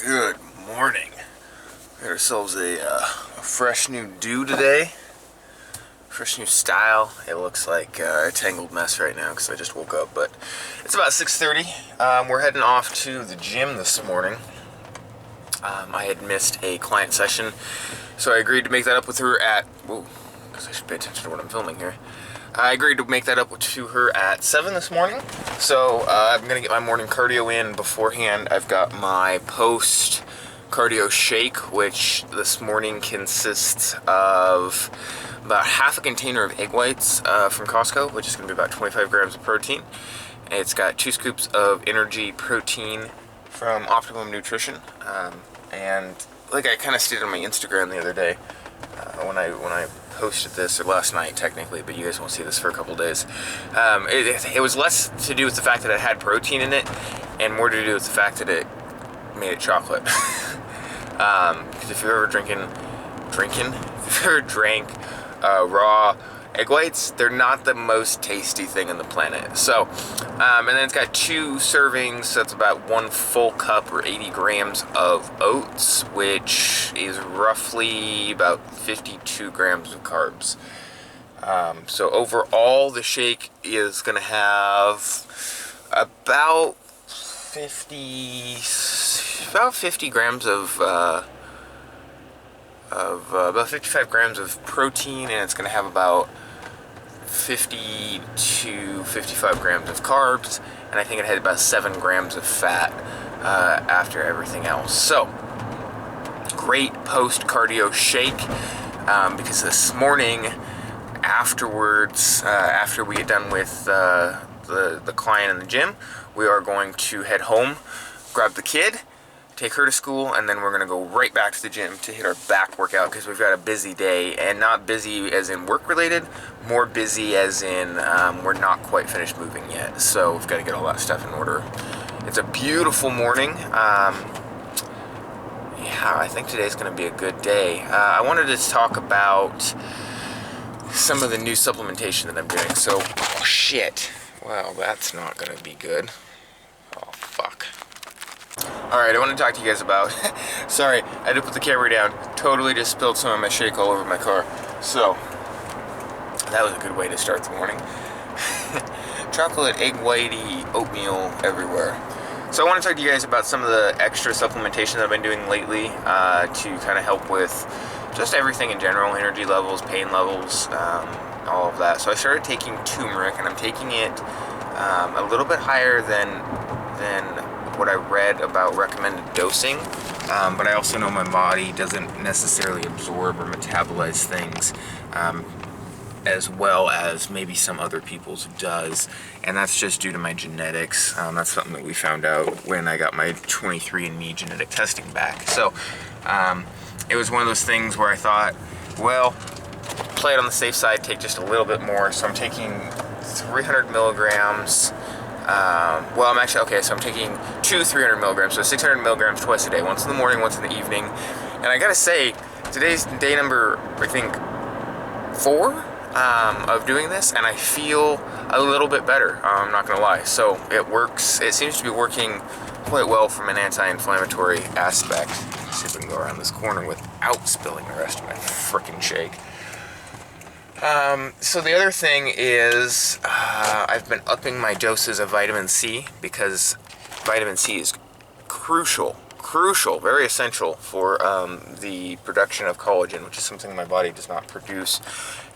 Good morning. Got ourselves a fresh new do today. Fresh new style. It looks like a tangled mess right now because I just woke up, but it's about 6:30. We're heading off to the gym this morning. I had missed a client session, so I agreed to make that up with her at... Whoa, because I should pay attention to what I'm filming here. I agreed to make that up to her at 7 this morning, so I'm going to get my morning cardio in beforehand. I've got my post-cardio shake, which this morning consists of about half a container of egg whites from Costco, which is going to be about 25 grams of protein. It's got 2 scoops of energy protein from Optimum Nutrition, and like I kind of stated on my Instagram the other day, when I posted this, or last night technically, but you guys won't see this for a couple days. It was less to do with the fact that it had protein in it, and more to do with the fact that it made it chocolate. Because if you've ever if you've ever drank raw egg whites, they're not the most tasty thing on the planet. So, and then it's got 2 servings, so that's about 1 full cup or 80 grams of oats, which is roughly about 52 grams of carbs. So overall, the shake is going to have about 50 grams of about 55 grams of protein, and it's going to have about 50 to 55 grams of carbs, and I think it had about 7 grams of fat after everything else. So, great post-cardio shake, because this morning, afterwards, after we get done with the client in the gym, we are going to head home, grab the kid, take her to school, and then we're going to go right back to the gym to hit our back workout because we've got a busy day, and not busy as in work related, more busy as in we're not quite finished moving yet, so we've got to get all that stuff in order. It's a beautiful morning. Yeah, I think today's going to be a good day. I wanted to talk about some of the new supplementation that I'm doing. So, oh shit. Well, that's not going to be good. Oh, fuck. Alright, I want to talk to you guys about... Sorry, I had to put the camera down. Totally just spilled some of my shake all over my car. So, that was a good way to start the morning. Chocolate, egg whitey, oatmeal everywhere. So I want to talk to you guys about some of the extra supplementation that I've been doing lately to kind of help with just everything in general, energy levels, pain levels, all of that. So I started taking turmeric, and I'm taking it a little bit higher than what I read about recommended dosing, but I also know my body doesn't necessarily absorb or metabolize things as well as maybe some other people's does, and that's just due to my genetics. That's something that we found out when I got my 23andMe genetic testing back. So it was one of those things where I thought, well, play it on the safe side, take just a little bit more. So I'm taking 300 milligrams. Well, I'm actually, okay, so I'm taking 2 300 milligrams, so 600 milligrams twice a day, once in the morning, once in the evening. And I gotta say, today's day number, I think, 4 of doing this, and I feel a little bit better, I'm not gonna lie. So it works, it seems to be working quite well from an anti-inflammatory aspect. Let's see if we can go around this corner without spilling the rest of my frickin' shake. So the other thing is, I've been upping my doses of vitamin C because vitamin C is crucial, very essential for the production of collagen, which is something my body does not produce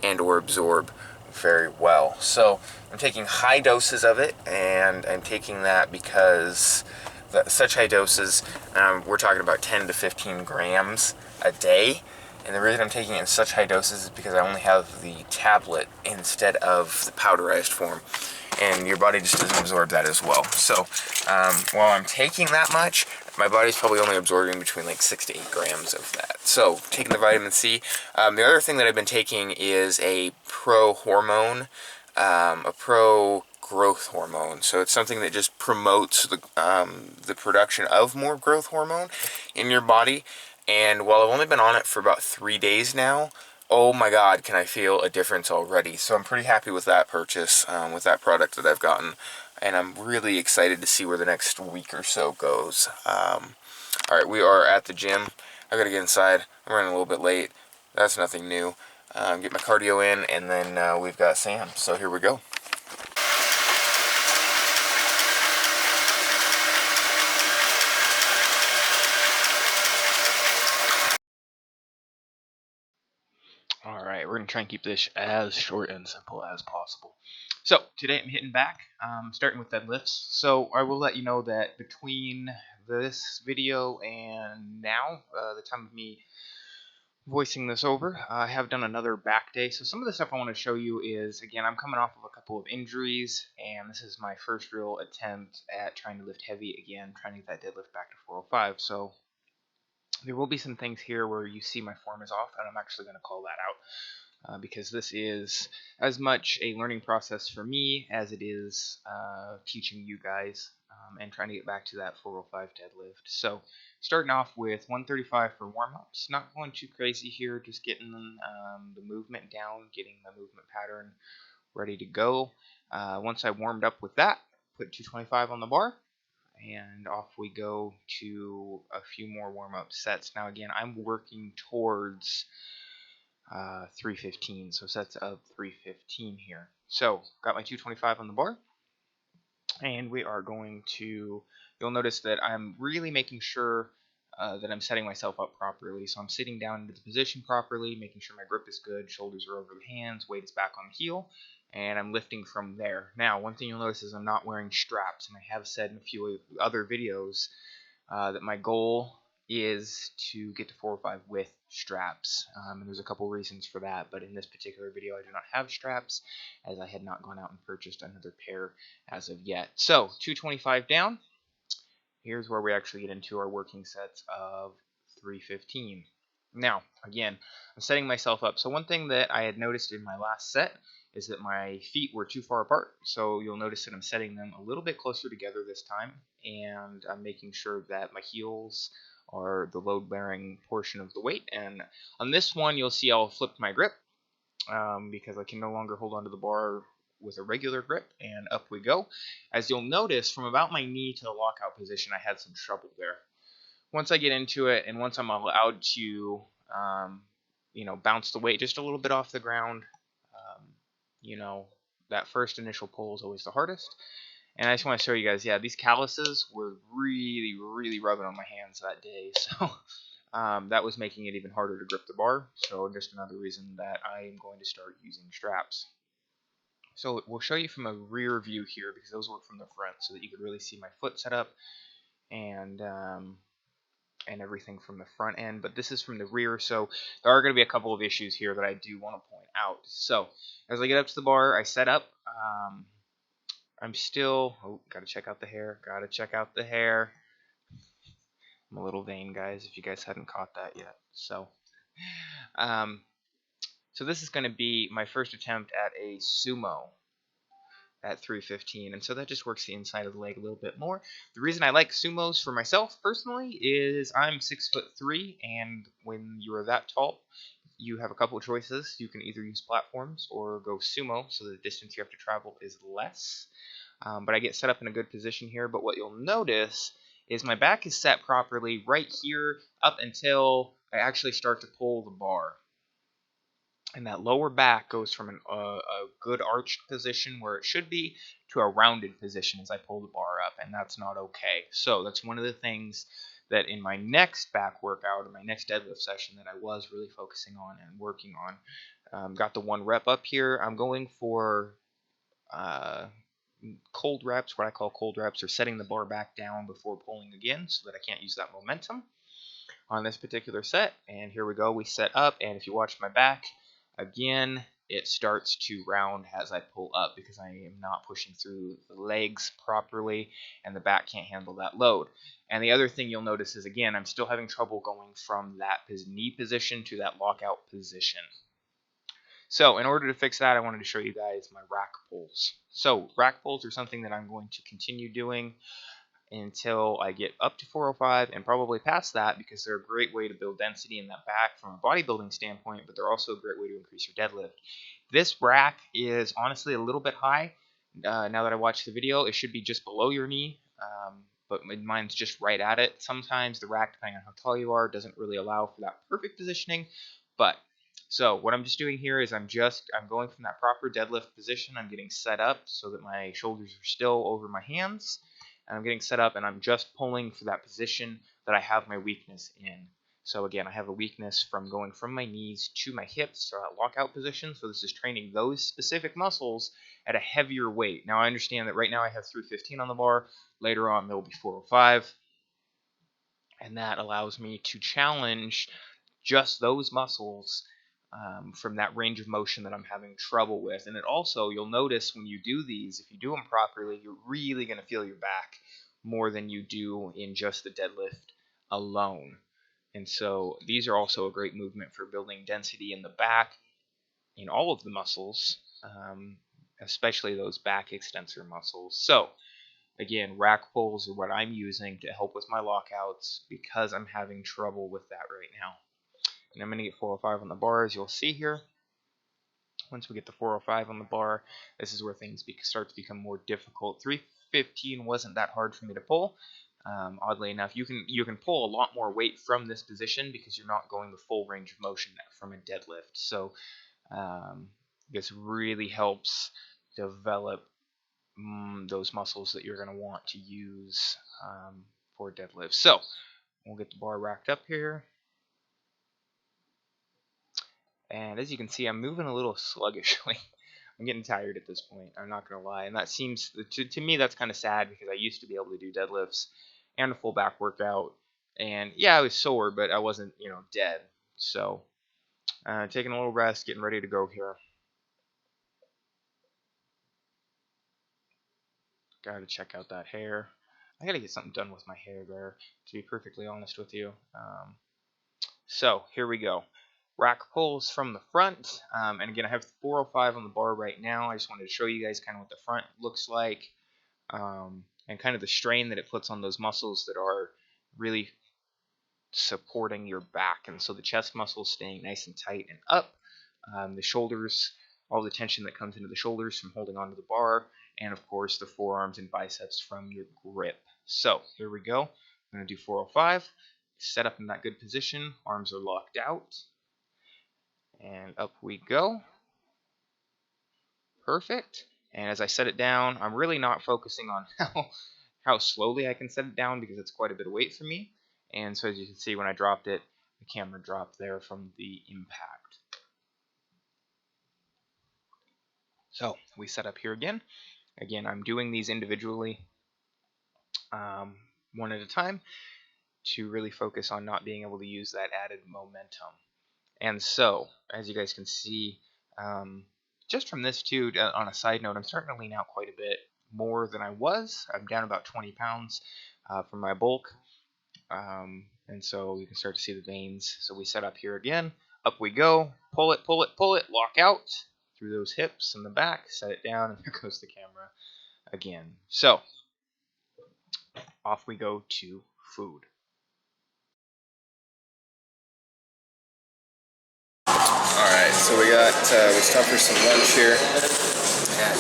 and or absorb very well. So I'm taking high doses of it, and I'm taking that because such high doses, we're talking about 10 to 15 grams a day. And the reason I'm taking it in such high doses is because I only have the tablet instead of the powderized form. And your body just doesn't absorb that as well. So while I'm taking that much, my body's probably only absorbing between like 6 to 8 grams of that. So taking the vitamin C. The other thing that I've been taking is a pro-hormone, a pro-growth hormone. So it's something that just promotes the production of more growth hormone in your body. And while I've only been on it for about 3 days now, oh my God, can I feel a difference already. So I'm pretty happy with that purchase, with that product that I've gotten. And I'm really excited to see where the next week or so goes. Alright, we are at the gym. I gotta get inside. I'm running a little bit late. That's nothing new. Get my cardio in, and then we've got Sam. So here we go. Alright, we're going to try and keep this as short and simple as possible. So, today I'm hitting back, starting with deadlifts. So, I will let you know that between this video and now, the time of me voicing this over, I have done another back day. So, some of the stuff I want to show you is, again, I'm coming off of a couple of injuries, and this is my first real attempt at trying to lift heavy again, trying to get that deadlift back to 405. So, there will be some things here where you see my form is off, and I'm actually going to call that out. Because this is as much a learning process for me as it is teaching you guys and trying to get back to that 405 deadlift. So starting off with 135 for warm-ups, not going too crazy here, just getting the movement down, getting the movement pattern ready to go. Once I warmed up with that, put 225 on the bar, and off we go to a few more warm-up sets. Now again, I'm working towards 315, so sets of 315 here. So got my 225 on the bar, and we are going to, you'll notice that I'm really making sure that I'm setting myself up properly. So I'm sitting down into the position properly, making sure my grip is good, shoulders are over the hands, weight is back on the heel, and I'm lifting from there. Now, one thing you'll notice is I'm not wearing straps, and I have said in a few other videos that my goal is to get to 405 with straps, and there's a couple reasons for that, but in this particular video I do not have straps, as I had not gone out and purchased another pair as of yet. So 225 down, here's where we actually get into our working sets of 315. Now again, I'm setting myself up. So one thing that I had noticed in my last set is that my feet were too far apart, so you'll notice that I'm setting them a little bit closer together this time, and I'm making sure that my heels are the load-bearing portion of the weight. And on this one, you'll see I'll flip my grip because I can no longer hold onto the bar with a regular grip, and up we go. As you'll notice, from about my knee to the lockout position, I had some trouble there. Once I get into it, and once I'm allowed to, bounce the weight just a little bit off the ground, that first initial pull is always the hardest. And I just want to show you guys, yeah, these calluses were really, really rubbing on my hands that day. So that was making it even harder to grip the bar. So just another reason that I am going to start using straps. So we'll show you from a rear view here, because those work from the front, so that you could really see my foot setup and everything from the front end. But this is from the rear, so there are going to be a couple of issues here that I do want to point out. So as I get up to the bar, I set up. I'm still, gotta check out the hair, I'm a little vain, guys, if you guys hadn't caught that yet. So this is going to be my first attempt at a sumo at 315, and so that just works the inside of the leg a little bit more. The reason I like sumos for myself personally is I'm 6'3", and when you are that tall, you have a couple of choices. You can either use platforms or go sumo, so the distance you have to travel is less. But I get set up in a good position here. But what you'll notice is my back is set properly right here up until I actually start to pull the bar. And that lower back goes from a good arched position where it should be to a rounded position as I pull the bar up, and that's not okay. So that's one of the things that in my next back workout or my next deadlift session that I was really focusing on and working on. Got the 1 rep up here. I'm going for cold reps, what I call cold reps, or setting the bar back down before pulling again so that I can't use that momentum on this particular set. And here we go, we set up, and if you watch my back, again, it starts to round as I pull up because I am not pushing through the legs properly, and the back can't handle that load. And the other thing you'll notice is, again, I'm still having trouble going from that knee position to that lockout position. So in order to fix that, I wanted to show you guys my rack pulls. So rack pulls are something that I'm going to continue doing until I get up to 405 and probably past that, because they're a great way to build density in that back from a bodybuilding standpoint, but they're also a great way to increase your deadlift. This rack is honestly a little bit high. Now that I watched the video, it should be just below your knee. but mine's just right at it. Sometimes the rack, depending on how tall you are, doesn't really allow for that perfect positioning. But so what I'm just doing here is I'm going from that proper deadlift position. I'm getting set up so that my shoulders are still over my hands, and I'm getting set up, and I'm just pulling for that position that I have my weakness in. So again, I have a weakness from going from my knees to my hips, so that lockout position. So this is training those specific muscles at a heavier weight. Now I understand that right now I have 315 on the bar. Later on, there will be 405. And that allows me to challenge just those muscles from that range of motion that I'm having trouble with. And it also, you'll notice when you do these, if you do them properly, you're really going to feel your back more than you do in just the deadlift alone. And so these are also a great movement for building density in the back, in all of the muscles, especially those back extensor muscles. So again, rack pulls are what I'm using to help with my lockouts because I'm having trouble with that right now. And I'm going to get 405 on the bar, as you'll see here. Once we get the 405 on the bar, this is where things start to become more difficult. 315 wasn't that hard for me to pull. Oddly enough, you can pull a lot more weight from this position because you're not going the full range of motion from a deadlift. So this really helps develop those muscles that you're going to want to use for deadlifts. So we'll get the bar racked up here. And as you can see, I'm moving a little sluggishly. I'm getting tired at this point, I'm not going to lie. And that seems, to me, that's kind of sad because I used to be able to do deadlifts and a full back workout. And yeah, I was sore, but I wasn't, dead. So taking a little rest, getting ready to go here. Got to check out that hair. I got to get something done with my hair there, to be perfectly honest with you. So here we go. Rack pulls from the front, and again, I have 405 on the bar right now. I just wanted to show you guys kind of what the front looks like, and kind of the strain that it puts on those muscles that are really supporting your back. And so the chest muscles staying nice and tight and up, the shoulders, all the tension that comes into the shoulders from holding onto the bar, and of course the forearms and biceps from your grip. So here we go. I'm going to do 405. Set up in that good position. Arms are locked out. And up we go. Perfect. And as I set it down, I'm really not focusing on how slowly I can set it down because it's quite a bit of weight for me. And so as you can see, when I dropped it, the camera dropped there from the impact. So we set up here again. Again, I'm doing these individually, one at a time, to really focus on not being able to use that added momentum. And so, as you guys can see, just from this too, on a side note, I'm starting to lean out quite a bit more than I was. I'm down about 20 pounds from my bulk. And so you can start to see the veins. So we set up here again. Up we go. Pull it, pull it, pull it. Lock out through those hips and the back. Set it down, and there goes the camera again. So off we go to food. Alright, so we stopped for some lunch here at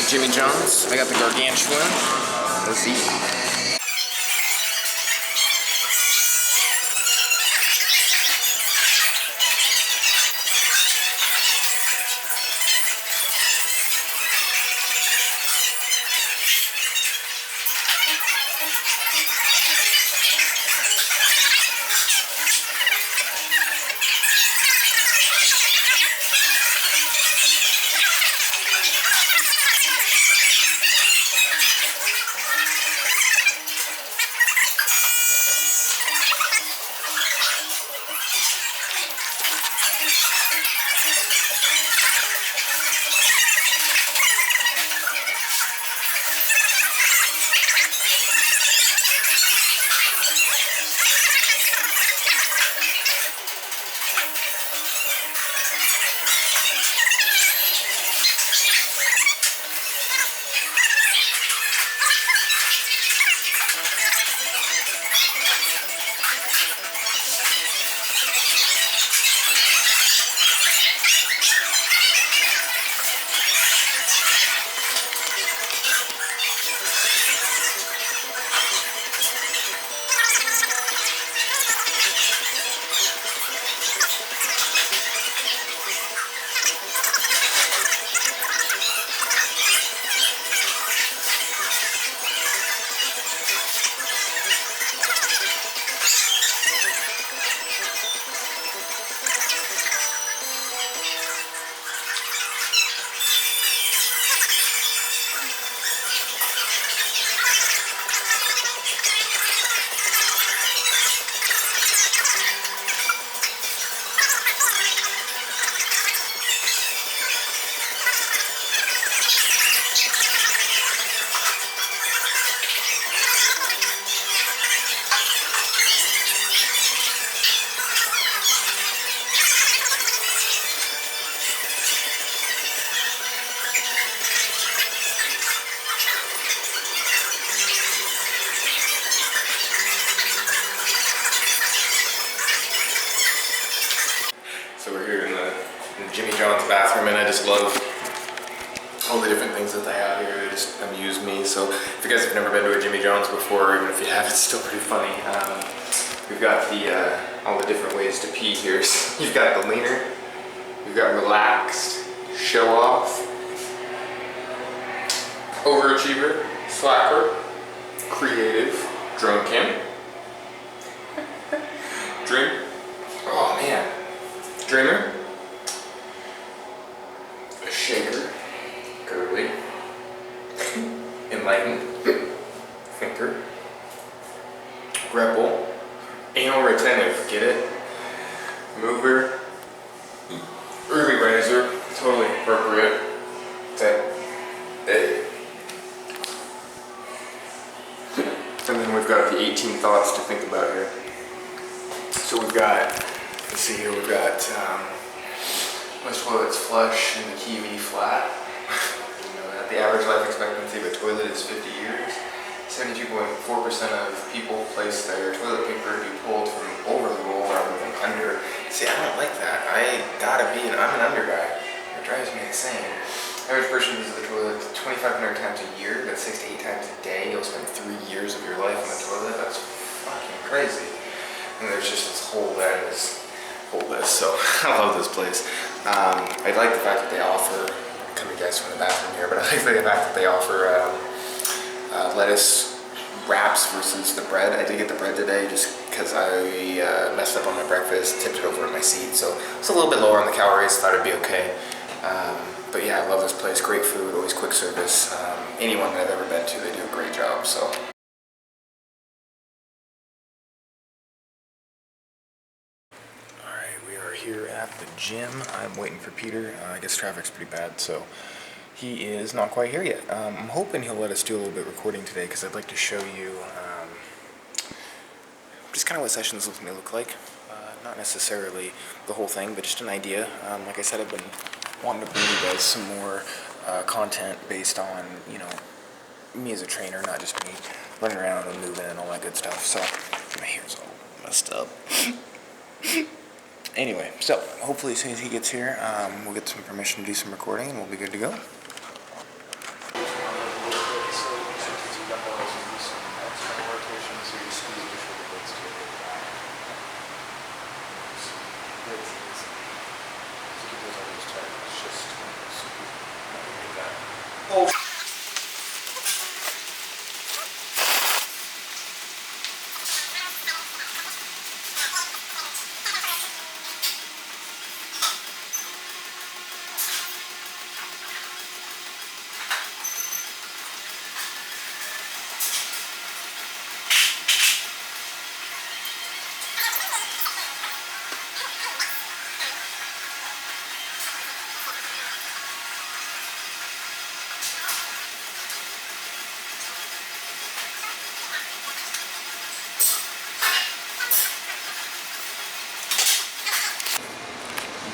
Jimmy John's. I got the gargantuan. Let's eat. I just love all the different things that they have here. They just amuse me. So if you guys have never been to a Jimmy John's before, or even if you have, it's still pretty funny. We've got all the different ways to pee here. So you've got the leaner, you've got relaxed, show off, overachiever, slacker, creative, drunken, dream. Oh man, dreamer, a shaker, girly, enlightened, thinker, rebel, anal retentive, get it? Mover, early riser, totally appropriate. Hey. And then we've got the 18 thoughts to think about here. So we've got, let's see here, we've got most toilets flush and the kiwi flat. You know that. The average life expectancy of a toilet is 50 years. 72.4% of people place their toilet paper to be pulled from over the roll rather than under. See, I don't like that. I'm an under guy. It drives me insane. Average person uses the toilet 2,500 times a year. That's 6 to 8 times a day. You'll spend 3 years of your life on the toilet. That's fucking crazy. And there's just this whole list. So I love this place. I like the fact that they offer, come you guys from the bathroom here, but I like the fact that they offer lettuce wraps versus the bread. I did get the bread today just because I messed up on my breakfast, tipped it over in my seat, so it's a little bit lower on the calories, thought it'd be okay. But yeah, I love this place, great food, always quick service. Anyone that I've ever been to, they do a great job, so. Alright, we are here at the gym. I'm waiting for Peter. I guess traffic's pretty bad, so he is not quite here yet. I'm hoping he'll let us do a little bit of recording today because I'd like to show you just kind of what sessions may look like. Not necessarily the whole thing, but just an idea. Like I said, I've been wanting to bring you guys some more content based on, you know, me as a trainer, not just me running around and moving and all that good stuff. So my hair's all messed up. Anyway, so hopefully as soon as he gets here, we'll get some permission to do some recording and we'll be good to go.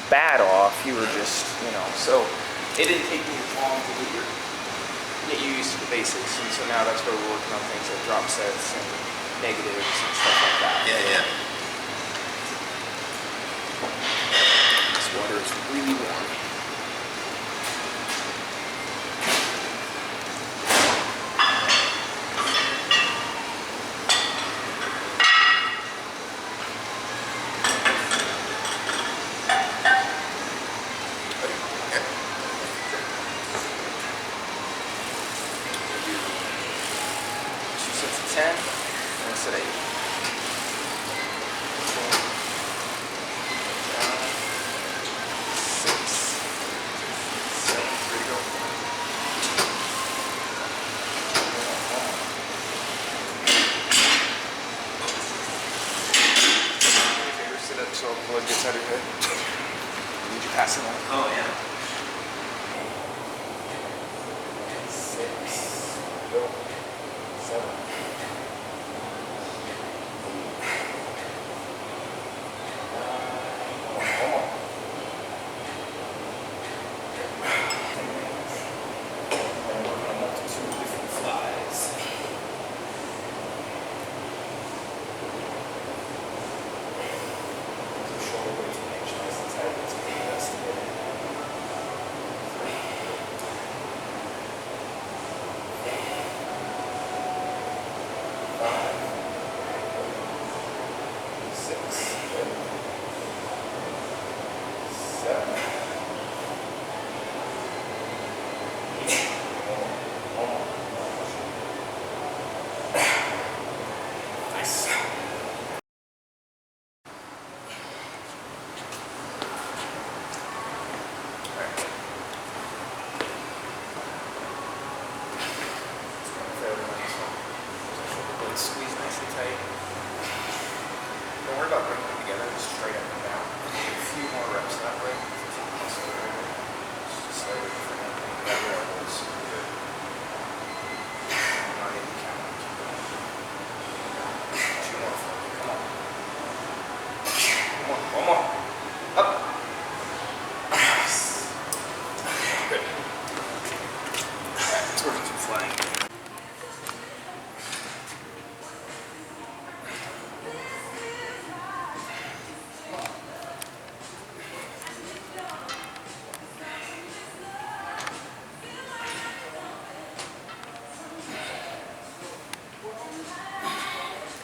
Bad off, you were just, you know, so it didn't take me as long to get you used to the basics, and so now that's where we're working on things like drop sets and negatives and stuff like that. Yeah. This water is really warm. So blood gets out of your head. Need you pass it on? Oh yeah. 6, 7.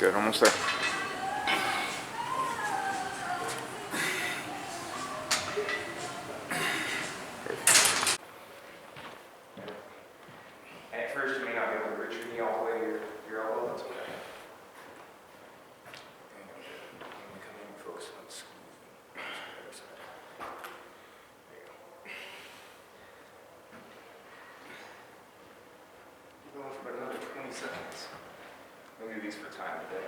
Good, almost there. At first, you may not be able to reach your knee all the way to your elbow. That's okay. Come in and focus on squeezing. Other side. There you go. Keep going for about another 20 seconds. We'll do these for time today.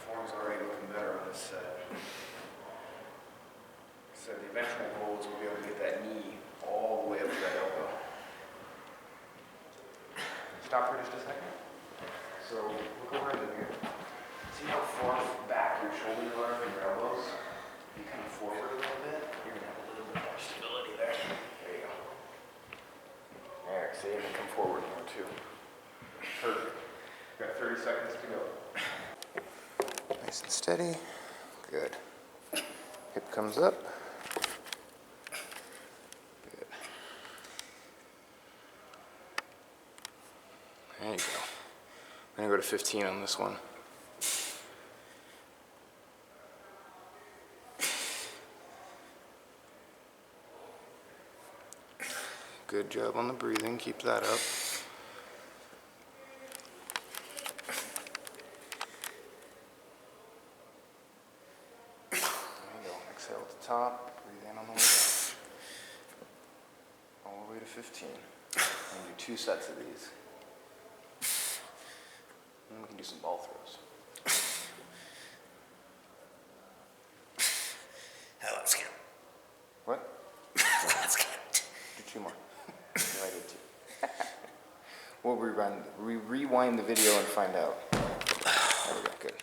Form's already looking better on this set. So the eventual goal is we'll be able to get that knee all the way up to that elbow. Stop for just a second. So look over in here. See how far back your shoulders are from your elbows? If you come forward a little bit, you're gonna have a little bit more stability there. There you go. There, see, and then come forward more too. Perfect. Got 30 seconds to go. Nice and steady. Good. Hip comes up. Good. There you go. I'm gonna go to 15 on this one. Good job on the breathing. Keep that up. There you go. Exhale at the top. Breathe in on the way down. All the way to 15. I'm going to do 2 sets of these. And we can do some ball throws. Let's count. What? Let's count. Do 2 more. I did 2. We'll rewind the video and find out. There we go. Good.